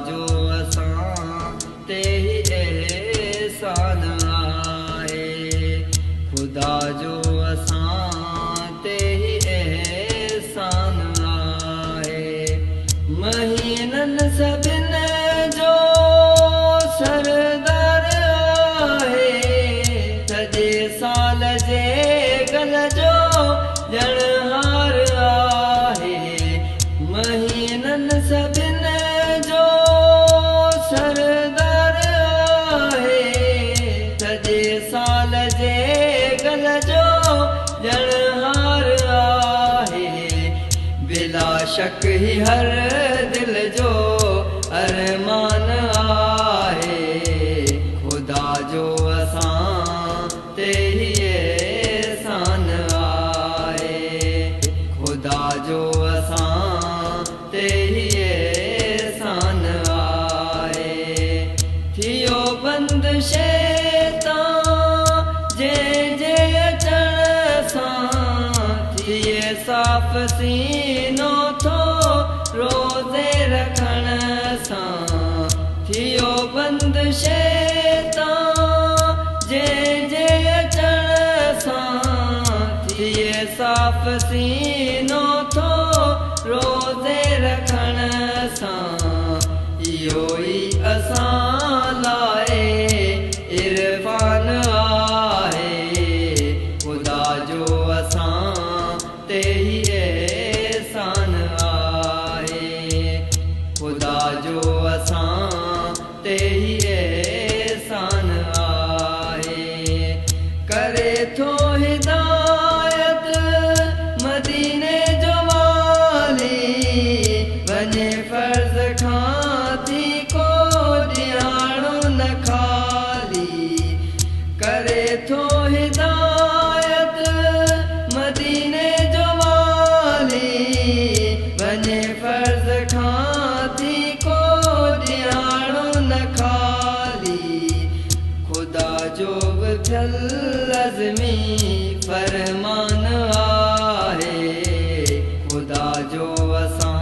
जो असां ते ही एहसान आहे खुदा जो असां ते ही एहसान आहे महीननि सभिनि जो सरदार आहे सॼे साल जे गल जो ॼणहार आहे महीननि सभिनि जो सरदार आहे सॼे साल जे गल जो ॼणहार आहे बिला शक ही हर दिल जो अरमान आहे खुदा जो असां ते ही एहसान आहे खुदा जो असां ते ही एहसान आहे थियो बंद शैतान जे अचण सां थिए साफ़ सीनो थो रोज़े रखण सां थियो बंद शैतान जे अचण सां थिए साफ़ सीनो थो रोज़े रखण सां इहो ई असां लाइ इरफान आहे खुदा जो असां ते ही एहसान आहे खुदा जो असां ते ही एहसान आहे करे थो हिदायत मदीने जो वाली वञे फर्ज़ खां थी को ॼाणो न खाली करे थो हिदायत मदीने जो वाली वञे फर्ज़ खां थी को ॼाणो न खाली खुदा जो बि थियल लज़मी फरमान आहे खुदा जो असां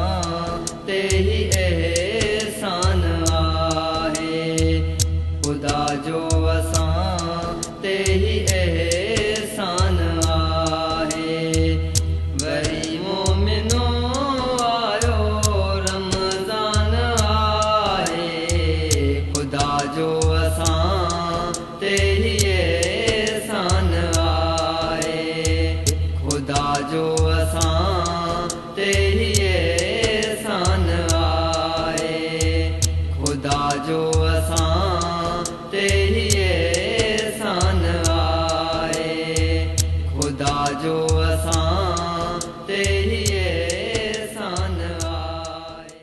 ते ही एहसान आहे खुदा जो असां ते ही एहसान आहे वरी मोमिनो आयो रमज़ान आहे खुदा जो असां ते ही एहसान आहे खुदा जो असां ते ही एहसान आहे खुदा जो असां ते ही एहसान आहे खुदा जो असां ते ही एहसान आहे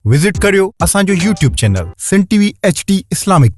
विजिट करियो असांजो YouTube channel Sindh TV HD Islamic